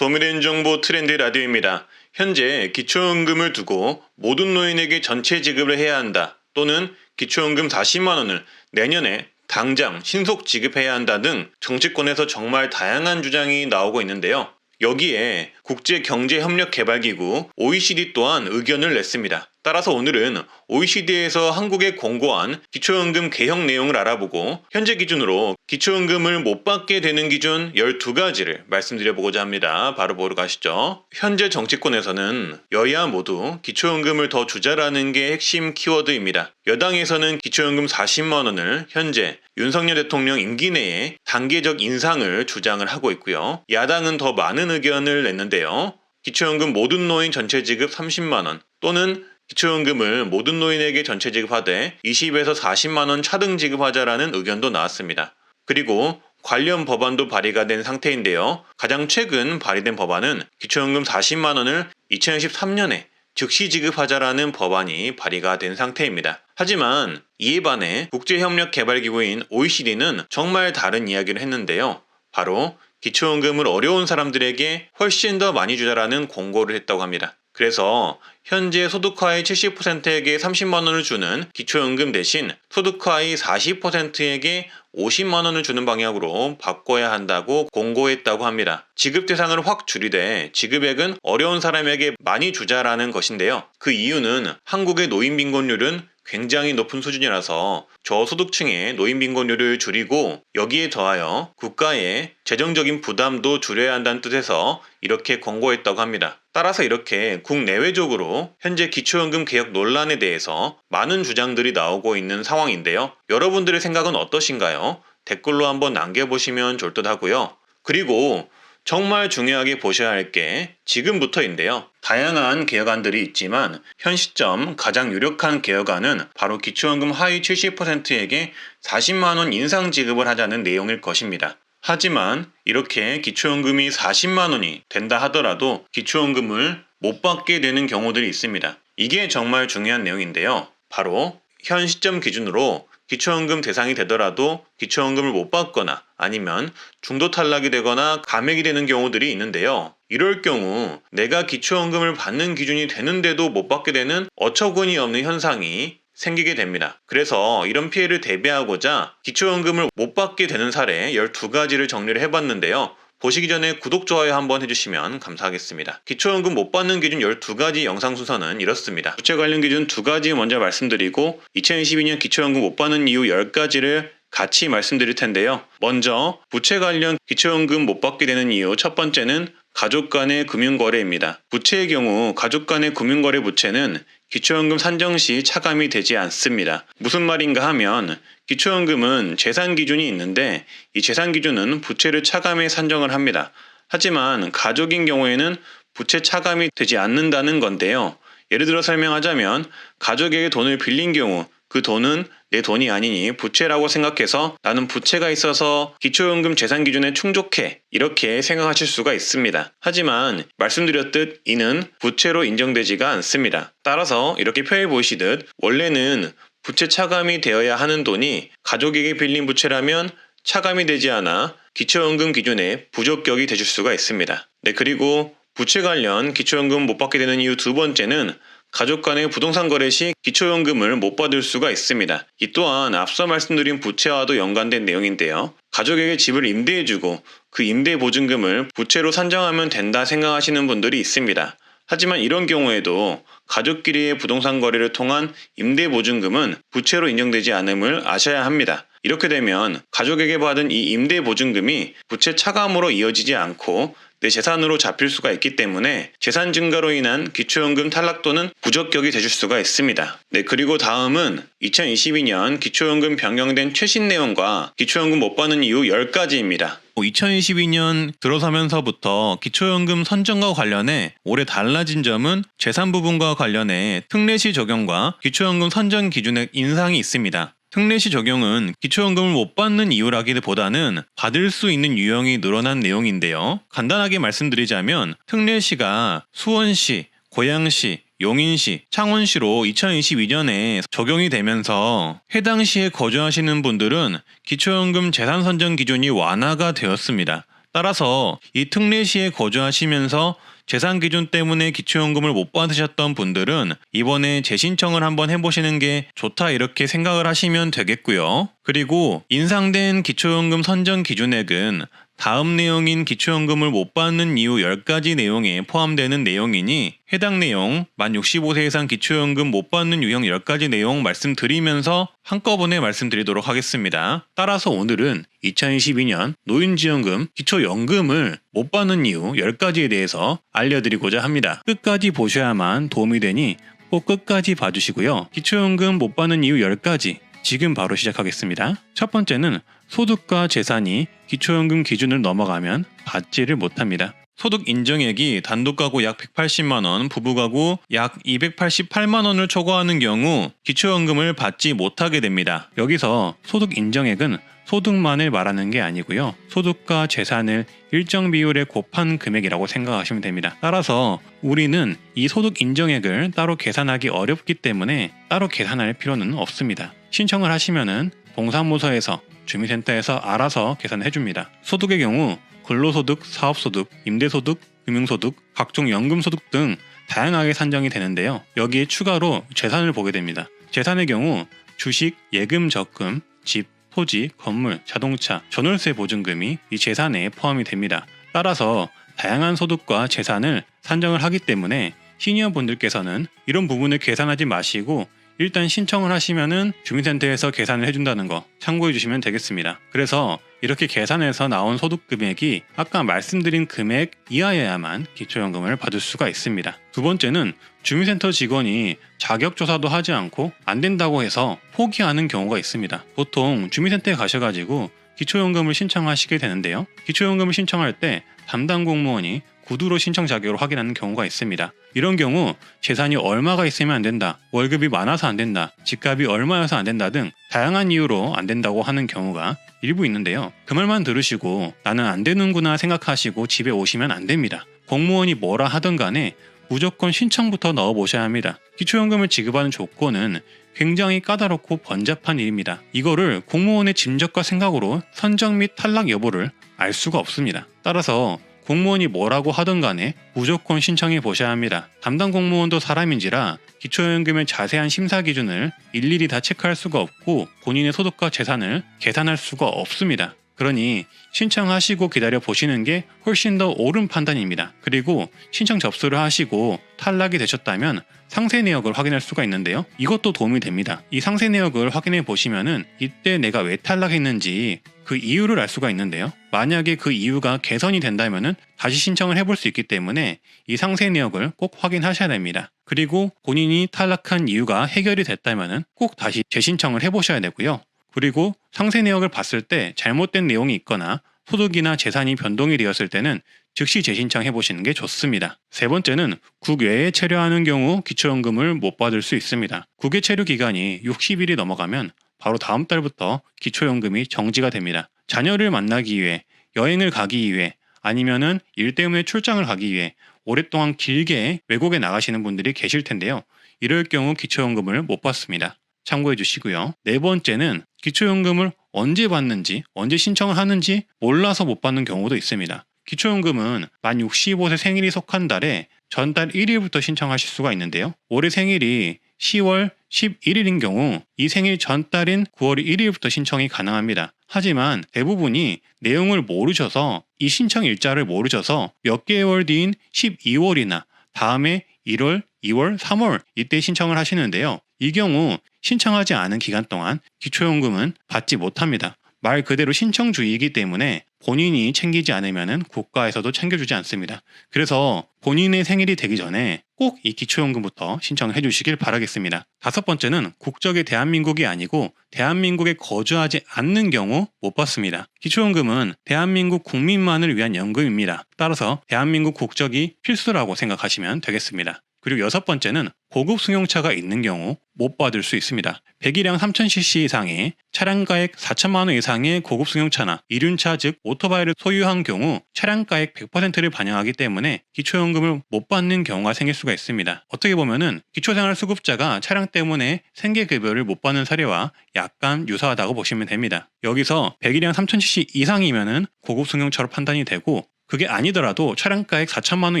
도움이 정보 트렌드 라디오입니다. 현재 기초연금을 두고 모든 노인에게 전체 지급을 해야 한다. 또는 기초연금 40만 원을 내년에 당장 신속 지급해야 한다 등 정치권에서 정말 다양한 주장이 나오고 있는데요. 여기에 국제경제협력개발기구 OECD 또한 의견을 냈습니다. 따라서 오늘은 OECD에서 한국에 공고한 기초연금 개혁 내용을 알아보고 현재 기준으로 기초연금을 못 받게 되는 기준 12가지를 말씀드려보고자 합니다. 바로 보러 가시죠. 현재 정치권에서는 여야 모두 기초연금을 더 주자라는 게 핵심 키워드입니다. 여당에서는 기초연금 40만 원을 현재 윤석열 대통령 임기 내에 단계적 인상을 주장을 하고 있고요. 야당은 더 많은 의견을 냈는데요. 기초연금 모든 노인 전체 지급 30만 원 또는 기초연금을 모든 노인에게 전체 지급하되 20에서 40만 원 차등 지급하자라는 의견도 나왔습니다. 그리고 관련 법안도 발의가 된 상태인데요. 가장 최근 발의된 법안은 기초연금 40만 원을 2013년에 즉시 지급하자라는 법안이 발의가 된 상태입니다. 하지만 이에 반해 국제협력개발기구인 OECD는 정말 다른 이야기를 했는데요. 바로 기초연금을 어려운 사람들에게 훨씬 더 많이 주자라는 공고를 했다고 합니다. 그래서 현재 소득하위 70%에게 30만 원을 주는 기초연금 대신 소득하위 40%에게 50만 원을 주는 방향으로 바꿔야 한다고 공고했다고 합니다. 지급 대상을 확 줄이되 지급액은 어려운 사람에게 많이 주자라는 것인데요. 그 이유는 한국의 노인 빈곤율은 굉장히 높은 수준이라서 저소득층의 노인 빈곤율을 줄이고 여기에 더하여 국가의 재정적인 부담도 줄여야 한다는 뜻에서 이렇게 권고했다고 합니다. 따라서 이렇게 국내외적으로 현재 기초연금 개혁 논란에 대해서 많은 주장들이 나오고 있는 상황인데요. 여러분들의 생각은 어떠신가요? 댓글로 한번 남겨보시면 좋을 듯 하고요. 그리고 정말 중요하게 보셔야 할 게 지금부터인데요. 다양한 개혁안들이 있지만 현 시점 가장 유력한 개혁안은 바로 기초연금 하위 70%에게 40만 원 인상 지급을 하자는 내용일 것입니다. 하지만 이렇게 기초연금이 40만 원이 된다 하더라도 기초연금을 못 받게 되는 경우들이 있습니다. 이게 정말 중요한 내용인데요. 바로 현 시점 기준으로 기초연금 대상이 되더라도 기초연금을 못 받거나 아니면 중도 탈락이 되거나 감액이 되는 경우들이 있는데요. 이럴 경우 내가 기초연금을 받는 기준이 되는데도 못 받게 되는 어처구니 없는 현상이 생기게 됩니다. 그래서 이런 피해를 대비하고자 기초연금을 못 받게 되는 사례 12가지를 정리를 해봤는데요. 보시기 전에 구독, 좋아요 한번 해주시면 감사하겠습니다. 기초연금 못 받는 기준 12가지 영상 순서는 이렇습니다. 부채 관련 기준 2가지 먼저 말씀드리고 2022년 기초연금 못 받는 이유 10가지를 같이 말씀드릴 텐데요. 먼저 부채 관련 기초연금 못 받게 되는 이유 첫 번째는 가족 간의 금융거래입니다. 부채의 경우 가족 간의 금융거래 부채는 기초연금 산정 시 차감이 되지 않습니다. 무슨 말인가 하면 기초연금은 재산 기준이 있는데 이 재산 기준은 부채를 차감해 산정을 합니다. 하지만 가족인 경우에는 부채 차감이 되지 않는다는 건데요. 예를 들어 설명하자면 가족에게 돈을 빌린 경우 그 돈은 내 돈이 아니니 부채라고 생각해서 나는 부채가 있어서 기초연금 재산 기준에 충족해 이렇게 생각하실 수가 있습니다. 하지만 말씀드렸듯 이는 부채로 인정되지가 않습니다. 따라서 이렇게 표에 보시듯 원래는 부채 차감이 되어야 하는 돈이 가족에게 빌린 부채라면 차감이 되지 않아 기초연금 기준에 부적격이 되실 수가 있습니다. 그리고 부채 관련 기초연금 못 받게 되는 이유 두 번째는 가족 간의 부동산 거래 시 기초연금을 못 받을 수가 있습니다. 이 또한 앞서 말씀드린 부채와도 연관된 내용인데요. 가족에게 집을 임대해주고 그 임대보증금을 부채로 산정하면 된다 생각하시는 분들이 있습니다. 하지만 이런 경우에도 가족끼리의 부동산 거래를 통한 임대보증금은 부채로 인정되지 않음을 아셔야 합니다. 이렇게 되면 가족에게 받은 이 임대보증금이 부채 차감으로 이어지지 않고 내 재산으로 잡힐 수가 있기 때문에 재산 증가로 인한 기초연금 탈락 또는 부적격이 되실 수가 있습니다. 그리고 다음은 2022년 기초연금 변경된 최신 내용과 기초연금 못 받는 이유 10가지입니다. 2022년 들어서면서부터 기초연금 선정과 관련해 올해 달라진 점은 재산 부분과 관련해 특례시 적용과 기초연금 선정 기준의 인상이 있습니다. 특례시 적용은 기초연금을 못 받는 이유라기보다는 받을 수 있는 유형이 늘어난 내용인데요. 간단하게 말씀드리자면 특례시가 수원시, 고양시, 용인시, 창원시로 2022년에 적용이 되면서 해당 시에 거주하시는 분들은 기초연금 재산 선정 기준이 완화가 되었습니다. 따라서 이 특례시에 거주하시면서 재산 기준 때문에 기초연금을 못 받으셨던 분들은 이번에 재신청을 한번 해보시는 게 좋다 이렇게 생각을 하시면 되겠고요. 그리고 인상된 기초연금 선정 기준액은 다음 내용인 기초연금을 못 받는 이유 10가지 내용에 포함되는 내용이니 해당 내용 만 65세 이상 기초연금 못 받는 유형 10가지 내용 말씀드리면서 한꺼번에 말씀드리도록 하겠습니다. 따라서 오늘은 2022년 노인지원금 기초연금을 못 받는 이유 10가지에 대해서 알려드리고자 합니다. 끝까지 보셔야만 도움이 되니 꼭 끝까지 봐주시고요. 기초연금 못 받는 이유 10가지 지금 바로 시작하겠습니다. 첫 번째는 소득과 재산이 기초연금 기준을 넘어가면 받지를 못합니다. 소득 인정액이 단독가구 약 180만원, 부부가구 약 288만원을 초과하는 경우 기초연금을 받지 못하게 됩니다. 여기서 소득 인정액은 소득만을 말하는 게 아니고요. 소득과 재산을 일정 비율에 곱한 금액이라고 생각하시면 됩니다. 따라서 우리는 이 소득 인정액을 따로 계산하기 어렵기 때문에 따로 계산할 필요는 없습니다. 신청을 하시면은 동사무소에서 주민센터에서 알아서 계산해 줍니다. 소득의 경우 근로소득, 사업소득, 임대소득, 금융소득, 각종 연금소득 등 다양하게 산정이 되는데요. 여기에 추가로 재산을 보게 됩니다. 재산의 경우 주식, 예금, 적금, 집, 토지, 건물, 자동차, 전월세 보증금이 이 재산에 포함이 됩니다. 따라서 다양한 소득과 재산을 산정을 하기 때문에 시니어분들께서는 이런 부분을 계산하지 마시고 일단 신청을 하시면은 주민센터에서 계산을 해준다는 거 참고해 주시면 되겠습니다. 그래서 이렇게 계산해서 나온 소득 금액이 아까 말씀드린 금액 이하여야만 기초연금을 받을 수가 있습니다. 두 번째는 주민센터 직원이 자격조사도 하지 않고 안 된다고 해서 포기하는 경우가 있습니다. 보통 주민센터에 가셔가지고 기초연금을 신청하시게 되는데요. 기초연금을 신청할 때 담당 공무원이 구두로 신청 자격을 확인하는 경우가 있습니다. 이런 경우 재산이 얼마가 있으면 안 된다, 월급이 많아서 안 된다, 집값이 얼마여서 안 된다 등 다양한 이유로 안 된다고 하는 경우가 일부 있는데요. 그 말만 들으시고 나는 안 되는구나 생각하시고 집에 오시면 안 됩니다. 공무원이 뭐라 하든 간에 무조건 신청부터 넣어보셔야 합니다. 기초연금을 지급하는 조건은 굉장히 까다롭고 번잡한 일입니다. 이거를 공무원의 짐작과 생각으로 선정 및 탈락 여부를 알 수가 없습니다. 따라서 공무원이 뭐라고 하든 간에 무조건 신청해 보셔야 합니다. 담당 공무원도 사람인지라 기초연금의 자세한 심사 기준을 일일이 다 체크할 수가 없고 본인의 소득과 재산을 계산할 수가 없습니다. 그러니 신청하시고 기다려 보시는 게 훨씬 더 옳은 판단입니다. 그리고 신청 접수를 하시고 탈락이 되셨다면 상세 내역을 확인할 수가 있는데요. 이것도 도움이 됩니다. 이 상세 내역을 확인해 보시면은 이때 내가 왜 탈락했는지 그 이유를 알 수가 있는데요. 만약에 그 이유가 개선이 된다면은 다시 신청을 해볼 수 있기 때문에 이 상세 내역을 꼭 확인하셔야 됩니다. 그리고 본인이 탈락한 이유가 해결이 됐다면은 꼭 다시 재신청을 해보셔야 되고요. 그리고 상세 내역을 봤을 때 잘못된 내용이 있거나 소득이나 재산이 변동이 되었을 때는 즉시 재신청해 보시는 게 좋습니다. 세 번째는 국외에 체류하는 경우 기초연금을 못 받을 수 있습니다. 국외 체류 기간이 60일이 넘어가면 바로 다음 달부터 기초연금이 정지가 됩니다. 자녀를 만나기 위해, 여행을 가기 위해, 아니면은 일 때문에 출장을 가기 위해 오랫동안 길게 외국에 나가시는 분들이 계실 텐데요. 이럴 경우 기초연금을 못 받습니다. 참고해 주시고요. 네 번째는 기초연금을 언제 받는지, 언제 신청을 하는지 몰라서 못 받는 경우도 있습니다. 기초연금은 만 65세 생일이 속한 달에 전달 1일부터 신청하실 수가 있는데요. 올해 생일이 10월 11일인 경우 이 생일 전달인 9월 1일부터 신청이 가능합니다. 하지만 대부분이 내용을 모르셔서 이 신청 일자를 모르셔서 몇 개월 뒤인 12월이나 다음에 1월, 2월, 3월 이때 신청을 하시는데요. 이 경우 신청하지 않은 기간 동안 기초연금은 받지 못합니다. 말 그대로 신청주의이기 때문에 본인이 챙기지 않으면 국가에서도 챙겨주지 않습니다. 그래서 본인의 생일이 되기 전에 꼭 이 기초연금부터 신청해 주시길 바라겠습니다. 다섯 번째는 국적이 대한민국이 아니고 대한민국에 거주하지 않는 경우 못 받습니다. 기초연금은 대한민국 국민만을 위한 연금입니다. 따라서 대한민국 국적이 필수라고 생각하시면 되겠습니다. 그리고 여섯 번째는 고급 승용차가 있는 경우 못 받을 수 있습니다. 배기량 3000cc 이상의 차량가액 4천만 원 이상의 고급 승용차나 이륜차 즉 오토바이를 소유한 경우 차량가액 100%를 반영하기 때문에 기초연금을 못 받는 경우가 생길 수가 있습니다. 어떻게 보면은 기초생활수급자가 차량 때문에 생계급여를 못 받는 사례와 약간 유사하다고 보시면 됩니다. 여기서 배기량 3000cc 이상이면은 고급 승용차로 판단이 되고 그게 아니더라도 차량가액 4천만 원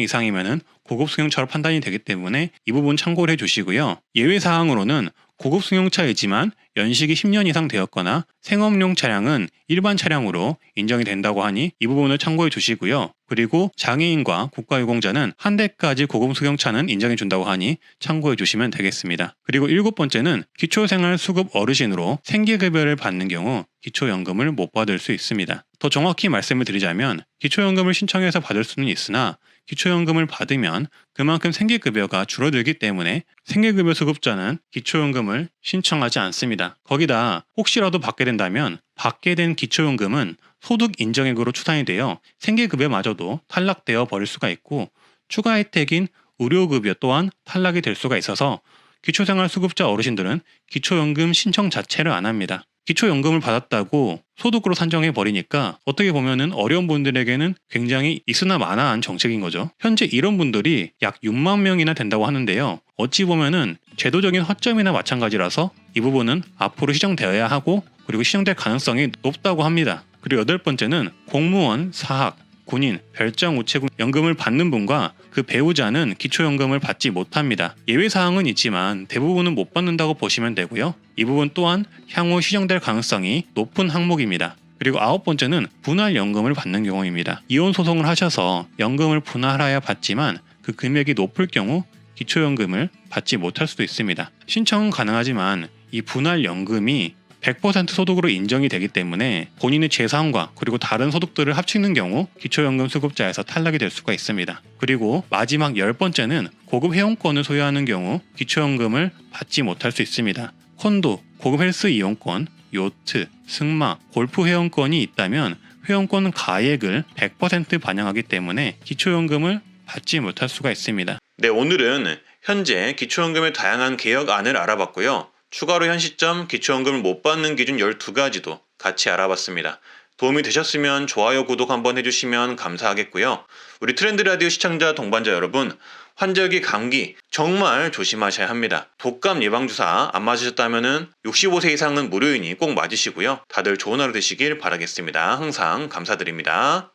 이상이면은 고급 승용차로 판단이 되기 때문에 이 부분 참고를 해주시고요. 예외 사항으로는 고급 승용차이지만 연식이 10년 이상 되었거나 생업용 차량은 일반 차량으로 인정이 된다고 하니 이 부분을 참고해 주시고요. 그리고 장애인과 국가유공자는 한 대까지 고급 승용차는 인정해 준다고 하니 참고해 주시면 되겠습니다. 그리고 일곱 번째는 기초생활수급 어르신으로 생계급여를 받는 경우 기초연금을 못 받을 수 있습니다. 더 정확히 말씀을 드리자면 기초연금을 신청해서 받을 수는 있으나 기초연금을 받으면 그만큼 생계급여가 줄어들기 때문에 생계급여 수급자는 기초연금을 신청하지 않습니다. 거기다 혹시라도 받게 된다면 받게 된 기초연금은 소득 인정액으로 추산이 되어 생계급여마저도 탈락되어 버릴 수가 있고 추가 혜택인 의료급여 또한 탈락이 될 수가 있어서 기초생활수급자 어르신들은 기초연금 신청 자체를 안 합니다. 기초연금을 받았다고 소득으로 산정해 버리니까 어떻게 보면은 어려운 분들에게는 굉장히 있으나 마나한 정책인 거죠. 현재 이런 분들이 약 6만 명이나 된다고 하는데요. 어찌 보면은 제도적인 허점이나 마찬가지라서 이 부분은 앞으로 시정되어야 하고 그리고 시정될 가능성이 높다고 합니다. 그리고 여덟 번째는 공무원, 사학, 군인, 별장 우체국 연금을 받는 분과 그 배우자는 기초연금을 받지 못합니다. 예외사항은 있지만 대부분은 못 받는다고 보시면 되고요. 이 부분 또한 향후 시정될 가능성이 높은 항목입니다. 그리고 아홉 번째는 분할연금을 받는 경우입니다. 이혼 소송을 하셔서 연금을 분할하여 받지만 그 금액이 높을 경우 기초연금을 받지 못할 수도 있습니다. 신청은 가능하지만 이 분할연금이 100% 소득으로 인정이 되기 때문에 본인의 재산과 그리고 다른 소득들을 합치는 경우 기초연금 수급자에서 탈락이 될 수가 있습니다. 그리고 마지막 열 번째는 고급 회원권을 소유하는 경우 기초연금을 받지 못할 수 있습니다. 콘도, 고급 헬스 이용권, 요트, 승마, 골프 회원권이 있다면 회원권 가액을 100% 반영하기 때문에 기초연금을 받지 못할 수가 있습니다. 네, 오늘은 현재 기초연금의 다양한 개혁안을 알아봤고요. 추가로 현 시점 기초연금을 못 받는 기준 12가지도 같이 알아봤습니다. 도움이 되셨으면 좋아요, 구독 한번 해주시면 감사하겠고요. 우리 트렌드 라디오 시청자 동반자 여러분, 환절기 감기 정말 조심하셔야 합니다. 독감 예방주사 안 맞으셨다면 65세 이상은 무료이니 꼭 맞으시고요. 다들 좋은 하루 되시길 바라겠습니다. 항상 감사드립니다.